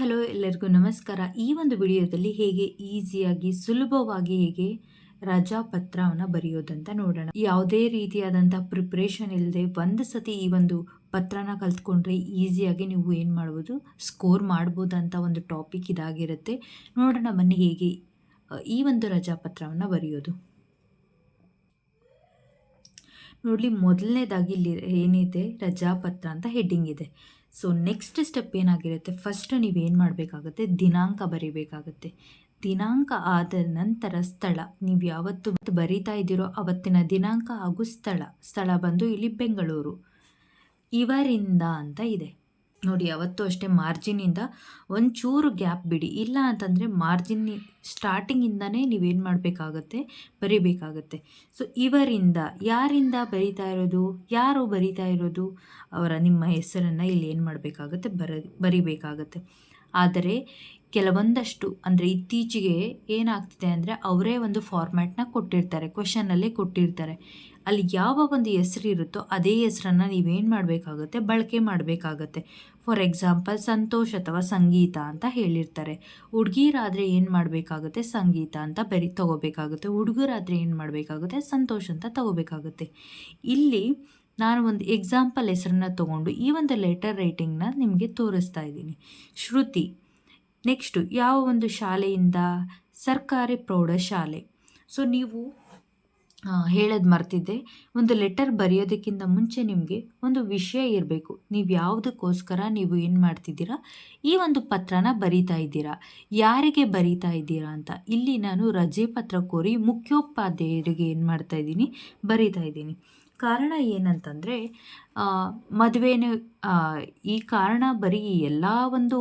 Hello ಎಲ್ಲರಿಗೂ ನಮಸ್ಕಾರ. ಈ ಒಂದು ವಿಡಿಯೋದಲ್ಲಿ ಹೇಗೆ ಈಸಿಯಾಗಿ ಸುಲಭವಾಗಿ ಹೇಗೆ ರಜಾ ಪತ್ರವನ್ನು ಬರೆಯೋದಂತ ನೋಡೋಣ. ಯಾವುದೇ ರೀತಿಯಾದಂಥ ಪ್ರಿಪ್ರೇಷನ್ ಇಲ್ಲದೆ ಒಂದು ಸತಿ ಈ ಒಂದು ಪತ್ರನ ಕಲ್ತ್ಕೊಂಡ್ರೆ ಈಸಿಯಾಗಿ ನೀವು ಏನು ಮಾಡ್ಬೋದು, ಸ್ಕೋರ್ ಮಾಡ್ಬೋದು ಅಂತ ಒಂದು ಟಾಪಿಕ್ ಇದಾಗಿರುತ್ತೆ. ನೋಡೋಣ ಬನ್ನಿ ಹೇಗೆ ಈ ಒಂದು ರಜಾ ಪತ್ರವನ್ನು ಬರೆಯೋದು. ನೋಡಲಿ, ಮೊದಲನೇದಾಗಿ ಇಲ್ಲಿ ಏನಿದೆ ರಜಾ ಪತ್ರ ಅಂತ ಹೆಡ್ಡಿಂಗ್ ಇದೆ. ಸೊ ನೆಕ್ಸ್ಟ್ ಸ್ಟೆಪ್ ಏನಾಗಿರುತ್ತೆ, ಫಸ್ಟ್ ನೀವೇನು ಮಾಡಬೇಕಾಗುತ್ತೆ, ದಿನಾಂಕ ಬರೀಬೇಕಾಗುತ್ತೆ. ದಿನಾಂಕ ಆದ ನಂತರ ಸ್ಥಳ, ನೀವು ಯಾವತ್ತು ಬರಿತಾ ಇದ್ದೀರೋ ಅವತ್ತಿನ ದಿನಾಂಕ ಹಾಗೂ ಸ್ಥಳ ಬಂದು ಇಲ್ಲಿ ಬೆಂಗಳೂರು. ಇವರಿಂದ ಅಂತ ಇದೆ ನೋಡಿ. ಯಾವತ್ತೂ ಅಷ್ಟೇ ಮಾರ್ಜಿನಿಂದ ಒಂಚೂರು ಗ್ಯಾಪ್ ಬಿಡಿ, ಇಲ್ಲ ಅಂತಂದರೆ ಮಾರ್ಜಿನ್ ಸ್ಟಾರ್ಟಿಂಗಿಂದನೇ ನೀವೇನು ಮಾಡಬೇಕಾಗತ್ತೆ, ಬರಿಬೇಕಾಗತ್ತೆ. ಸೊ ಇವರಿಂದ, ಯಾರಿಂದ ಬರಿತಾ ಇರೋದು, ಯಾರು ಬರಿತಾ ಇರೋದು, ನಿಮ್ಮ ಹೆಸರನ್ನು ಇಲ್ಲಿ ಏನು ಮಾಡಬೇಕಾಗತ್ತೆ, ಬರಿಬೇಕಾಗತ್ತೆ. ಆದರೆ ಕೆಲವೊಂದಷ್ಟು ಅಂದರೆ ಇತ್ತೀಚೆಗೆ ಏನಾಗ್ತಿದೆ ಅಂದರೆ ಅವರೇ ಒಂದು ಫಾರ್ಮ್ಯಾಟ್ನ ಕೊಟ್ಟಿರ್ತಾರೆ, ಕ್ವೆಶನಲ್ಲೇ ಕೊಟ್ಟಿರ್ತಾರೆ. ಅಲ್ಲಿ ಯಾವ ಒಂದು ಹೆಸರು ಇರುತ್ತೋ ಅದೇ ಹೆಸರನ್ನು ನೀವೇನು ಮಾಡಬೇಕಾಗುತ್ತೆ, ಬಳಕೆ ಮಾಡಬೇಕಾಗತ್ತೆ. ಫಾರ್ ಎಕ್ಸಾಂಪಲ್ ಸಂತೋಷ್ ಅಥವಾ ಸಂಗೀತ ಅಂತ ಹೇಳಿರ್ತಾರೆ. ಹುಡುಗಿರಾದರೆ ಏನು ಮಾಡಬೇಕಾಗುತ್ತೆ, ಸಂಗೀತ ಅಂತ ತಗೋಬೇಕಾಗುತ್ತೆ. ಹುಡುಗರಾದರೆ ಏನು ಮಾಡಬೇಕಾಗುತ್ತೆ, ಸಂತೋಷ್ ಅಂತ ತಗೋಬೇಕಾಗುತ್ತೆ. ಇಲ್ಲಿ ನಾನು ಒಂದು ಎಕ್ಸಾಂಪಲ್ ಹೆಸರನ್ನ ತೊಗೊಂಡು ಈ ಒಂದು ಲೆಟರ್ ರೈಟಿಂಗ್ನ ನಿಮಗೆ ತೋರಿಸ್ತಾ ಇದ್ದೀನಿ. ಶ್ರುತಿ. ನೆಕ್ಸ್ಟು ಯಾವ ಒಂದು ಶಾಲೆಯಿಂದ, ಸರ್ಕಾರಿ ಪ್ರೌಢಶಾಲೆ. ಸೊ ನೀವು ಹೇಳೋದು ಮರ್ತಿದ್ದೆ, ಒಂದು ಲೆಟರ್ ಬರೆಯೋದಕ್ಕಿಂತ ಮುಂಚೆ ನಿಮಗೆ ಒಂದು ವಿಷಯ ಇರಬೇಕು. ನೀವು ಯಾವುದಕ್ಕೋಸ್ಕರ ನೀವು ಏನು ಮಾಡ್ತಿದ್ದೀರಾ, ಈ ಒಂದು ಪತ್ರನ ಬರಿತಾ ಇದ್ದೀರಾ, ಯಾರಿಗೆ ಬರಿತಾ ಇದ್ದೀರಾ ಅಂತ. ಇಲ್ಲಿ ನಾನು ರಜೆ ಪತ್ರ ಕೋರಿ ಮುಖ್ಯೋಪಾಧ್ಯಾಯರಿಗೆ ಏನು ಮಾಡ್ತಾ ಇದ್ದೀನಿ, ಬರಿತಾ ಇದ್ದೀನಿ. ಕಾರಣ ಏನಂತಂದರೆ ಮದುವೆನೇ ಈ ಕಾರಣ ಬರೀ ಎಲ್ಲ ಒಂದು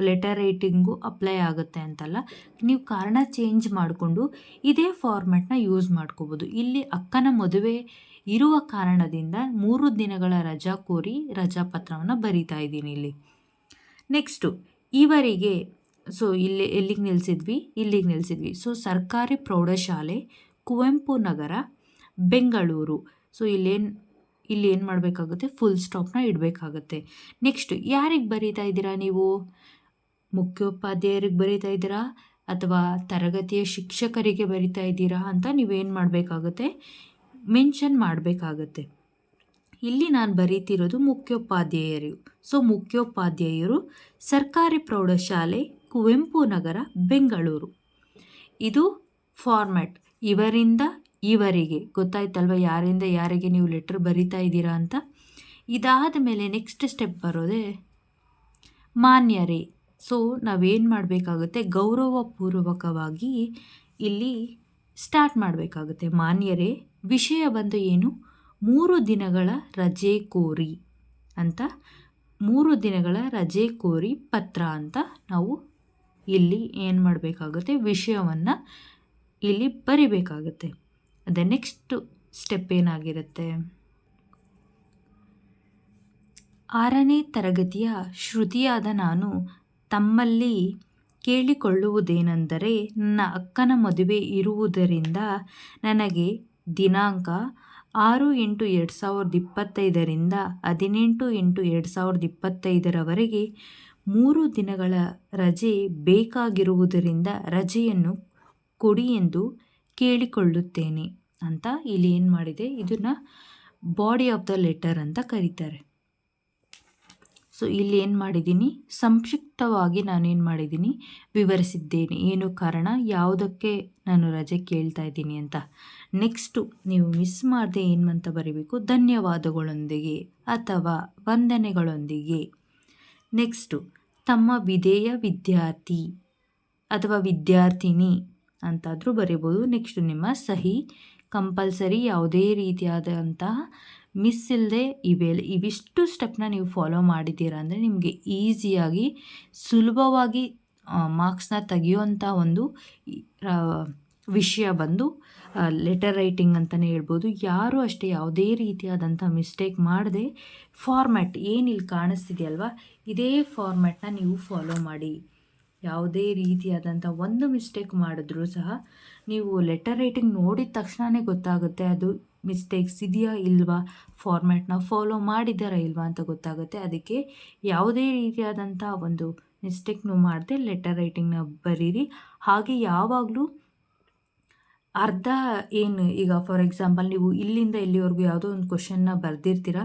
ಲೆಟರ್ ರೈಟಿಂಗು ಅಪ್ಲೈ ಆಗುತ್ತೆ ಅಂತಲ್ಲ, ನೀವು ಕಾರಣ ಚೇಂಜ್ ಮಾಡಿಕೊಂಡು ಇದೇ ಫಾರ್ಮ್ಯಾಟ್ನ ಯೂಸ್ ಮಾಡ್ಕೋಬೋದು. ಇಲ್ಲಿ ಅಕ್ಕನ ಮದುವೆ ಇರುವ ಕಾರಣದಿಂದ 3 ದಿನಗಳ ರಜಾ ಕೋರಿ ರಜಾ ಪತ್ರವನ್ನು ಬರಿತಾ ಇದ್ದೀನಿ ಇಲ್ಲಿ. ನೆಕ್ಸ್ಟು ಇವರಿಗೆ, ಸೊ ಎಲ್ಲಿಗೆ ನಿಲ್ಲಿಸಿದ್ವಿ. ಸೊ ಸರ್ಕಾರಿ ಪ್ರೌಢಶಾಲೆ, ಕುವೆಂಪು ನಗರ, ಬೆಂಗಳೂರು. ಸೊ ಇಲ್ಲಿ ಏನು ಮಾಡಬೇಕಾಗುತ್ತೆ, ಫುಲ್ ಸ್ಟಾಪ್ನ ಇಡಬೇಕಾಗುತ್ತೆ. ನೆಕ್ಸ್ಟು ಯಾರಿಗೆ ಬರೀತಾ ಇದ್ದೀರಾ ನೀವು, ಮುಖ್ಯೋಪಾಧ್ಯಾಯರಿಗೆ ಬರೀತಾ ಇದ್ದೀರಾ ಅಥವಾ ತರಗತಿಯ ಶಿಕ್ಷಕರಿಗೆ ಬರಿತಾ ಇದ್ದೀರಾ ಅಂತ ನೀವೇನು ಮಾಡಬೇಕಾಗುತ್ತೆ, ಮೆನ್ಷನ್ ಮಾಡಬೇಕಾಗತ್ತೆ. ಇಲ್ಲಿ ನಾನು ಬರೀತಿರೋದು ಮುಖ್ಯೋಪಾಧ್ಯಾಯರು. ಸೊ ಮುಖ್ಯೋಪಾಧ್ಯಾಯರು, ಸರ್ಕಾರಿ ಪ್ರೌಢಶಾಲೆ, ಕುವೆಂಪು ನಗರ, ಬೆಂಗಳೂರು. ಇದು ಫಾರ್ಮ್ಯಾಟ್. ಇವರಿಂದ ಇವರಿಗೆ ಗೊತ್ತಾಯ್ತಲ್ವ, ಯಾರಿಂದ ಯಾರಿಗೆ ನೀವು ಲೆಟ್ರ್ ಬರಿತಾ ಇದ್ದೀರಾ ಅಂತ. ಇದಾದ ಮೇಲೆ ನೆಕ್ಸ್ಟ್ ಸ್ಟೆಪ್ ಬರೋದೇ ಮಾನ್ಯರೇ. ಸೊ ನಾವೇನು ಮಾಡಬೇಕಾಗುತ್ತೆ, ಗೌರವಪೂರ್ವಕವಾಗಿ ಇಲ್ಲಿ ಸ್ಟಾರ್ಟ್ ಮಾಡಬೇಕಾಗುತ್ತೆ. ಮಾನ್ಯರೇ, ವಿಷಯ ಬಂದು ಏನು, 3 ದಿನಗಳ ರಜೆ ಕೋರಿ ಅಂತ, 3 ದಿನಗಳ ರಜೆ ಕೋರಿ ಪತ್ರ ಅಂತ ನಾವು ಇಲ್ಲಿ ಏನು ಮಾಡಬೇಕಾಗುತ್ತೆ, ವಿಷಯವನ್ನು ಇಲ್ಲಿ ಬರಿಬೇಕಾಗುತ್ತೆ. ಅದೇ ನೆಕ್ಸ್ಟ್ ಸ್ಟೆಪ್ ಏನಾಗಿರುತ್ತೆ, 6ನೇ ತರಗತಿಯ ಶ್ರುತಿಯಾದ ನಾನು ತಮ್ಮಲ್ಲಿ ಕೇಳಿಕೊಳ್ಳುವುದೇನೆಂದರೆ, ನನ್ನ ಅಕ್ಕನ ಮದುವೆ ಇರುವುದರಿಂದ ನನಗೆ ದಿನಾಂಕ 6/8/2025ರಿಂದ 18/8/2025ರವರೆಗೆ 3 ದಿನಗಳ ರಜೆ ಬೇಕಾಗಿರುವುದರಿಂದ ರಜೆಯನ್ನು ಕೊಡಿ ಎಂದು ಕೇಳಿಕೊಳ್ಳುತ್ತೇನೆ ಅಂತ ಇಲ್ಲಿ ಏನು ಮಾಡಿದೆ, ಇದನ್ನು ಬಾಡಿ ಆಫ್ ದ ಲೆಟರ್ ಅಂತ ಕರೀತಾರೆ. ಸೊ ಇಲ್ಲಿ ಏನು ಮಾಡಿದ್ದೀನಿ, ಸಂಕ್ಷಿಪ್ತವಾಗಿ ನಾನೇನು ಮಾಡಿದ್ದೀನಿ, ವಿವರಿಸಿದ್ದೇನೆ ಏನು ಕಾರಣ, ಯಾವುದಕ್ಕೆ ನಾನು ರಜೆ ಕೇಳ್ತಾ ಇದ್ದೀನಿ ಅಂತ. ನೆಕ್ಸ್ಟು ನೀವು ಮಿಸ್ ಮಾಡದೆ ಏನು ಅಂತ ಬರೀಬೇಕು, ಧನ್ಯವಾದಗಳೊಂದಿಗೆ ಅಥವಾ ವಂದನೆಗಳೊಂದಿಗೆ. ನೆಕ್ಸ್ಟು ತಮ್ಮ ವಿಧೇಯ ವಿದ್ಯಾರ್ಥಿ ಅಥವಾ ವಿದ್ಯಾರ್ಥಿನಿ ಅಂತಾದರೂ ಬರೀಬೋದು. ನೆಕ್ಸ್ಟು ನಿಮ್ಮ ಸಹಿ ಕಂಪಲ್ಸರಿ, ಯಾವುದೇ ರೀತಿಯಾದಂತಹ ಮಿಸ್ ಇಲ್ಲದೆ ಇವಿಷ್ಟು ಸ್ಟೆಪ್ನ ನೀವು ಫಾಲೋ ಮಾಡಿದ್ದೀರಾ ಅಂದರೆ ನಿಮಗೆ ಈಸಿಯಾಗಿ ಸುಲಭವಾಗಿ ಮಾರ್ಕ್ಸ್ನ ತೆಗೆಯುವಂಥ ಒಂದು ವಿಷಯ ಬಂದು ಲೆಟರ್ ರೈಟಿಂಗ್ ಅಂತಲೇ ಹೇಳ್ಬೋದು. ಯಾರೂ ಅಷ್ಟೇ ಯಾವುದೇ ರೀತಿಯಾದಂಥ ಮಿಸ್ಟೇಕ್ ಮಾಡದೆ ಫಾರ್ಮ್ಯಾಟ್ ಏನಿಲ್ಲಿ ಕಾಣಿಸ್ತಿದೆಯಲ್ವ, ಇದೇ ಫಾರ್ಮ್ಯಾಟ್ನ ನೀವು ಫಾಲೋ ಮಾಡಿ. ಯಾವುದೇ ರೀತಿಯಾದಂಥ ಒಂದು ಮಿಸ್ಟೇಕ್ ಮಾಡಿದ್ರೂ ಸಹ ನೀವು ಲೆಟರ್ ರೈಟಿಂಗ್ ನೋಡಿದ ತಕ್ಷಣವೇ ಗೊತ್ತಾಗುತ್ತೆ ಅದು ಮಿಸ್ಟೇಕ್ಸ್ ಇದೆಯಾ ಇಲ್ವಾ, ಫಾರ್ಮ್ಯಾಟ್ನ ಫಾಲೋ ಮಾಡಿದ್ದಾರಾ ಇಲ್ವಾ ಅಂತ ಗೊತ್ತಾಗುತ್ತೆ. ಅದಕ್ಕೆ ಯಾವುದೇ ರೀತಿಯಾದಂಥ ಒಂದು ಮಿಸ್ಟೇಕ್ನು ಮಾಡದೆ ಲೆಟರ್ ರೈಟಿಂಗ್ನ ಬರೀರಿ. ಹಾಗೆ ಯಾವಾಗಲೂ ಅರ್ಧ ಏನು ಈಗ ಫಾರ್ ಎಕ್ಸಾಂಪಲ್ ನೀವು ಇಲ್ಲಿಂದ ಇಲ್ಲಿವರೆಗೂ ಯಾವುದೋ ಒಂದು ಕ್ವಶನ್ನ ಬರೆದಿರ್ತೀರ.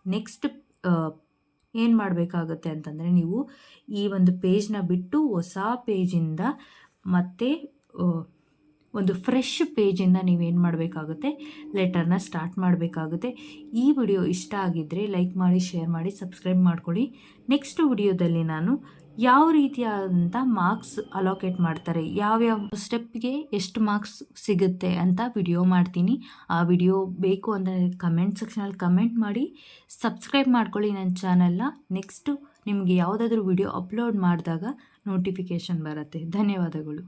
ನೆಕ್ಸ್ಟ್ ಏನು ಮಾಡಬೇಕಾಗುತ್ತೆ ಅಂತಂದರೆ ನೀವು ಈ ಒಂದು ಪೇಜ್ನ ಬಿಟ್ಟು ಹೊಸ ಪೇಜಿಂದ ಮತ್ತೆ ಒಂದು ಫ್ರೆಶ್ ಪೇಜಿಂದ ನೀವೇನು ಮಾಡಬೇಕಾಗುತ್ತೆ, ಲೆಟರ್ನ ಸ್ಟಾರ್ಟ್ ಮಾಡಬೇಕಾಗುತ್ತೆ. ಈ ವಿಡಿಯೋ ಇಷ್ಟ ಆಗಿದ್ದರೆ ಲೈಕ್ ಮಾಡಿ, ಶೇರ್ ಮಾಡಿ, ಸಬ್ಸ್ಕ್ರೈಬ್ ಮಾಡ್ಕೊಳ್ಳಿ. ನೆಕ್ಸ್ಟ್ ವಿಡಿಯೋದಲ್ಲಿ ನಾನು ಯಾವ ರೀತಿಯಾದಂಥ ಮಾರ್ಕ್ಸ್ ಅಲೋಕೇಟ್ ಮಾಡ್ತಾರೆ, ಯಾವ್ಯಾವ ಸ್ಟೆಪ್ಗೆ ಎಷ್ಟು ಮಾರ್ಕ್ಸ್ ಸಿಗುತ್ತೆ ಅಂತ ವಿಡಿಯೋ ಮಾಡ್ತೀನಿ. ಆ ವಿಡಿಯೋ ಬೇಕು ಅಂದರೆ ಕಮೆಂಟ್ ಸೆಕ್ಷನಲ್ಲಿ ಕಮೆಂಟ್ ಮಾಡಿ, ಸಬ್ಸ್ಕ್ರೈಬ್ ಮಾಡ್ಕೊಳ್ಳಿ ನನ್ನ ಚಾನಲ್ನ. ನೆಕ್ಸ್ಟು ನಿಮಗೆ ಯಾವುದಾದ್ರೂ ವಿಡಿಯೋ ಅಪ್ಲೋಡ್ ಮಾಡಿದಾಗ ನೋಟಿಫಿಕೇಷನ್ ಬರುತ್ತೆ. ಧನ್ಯವಾದಗಳು.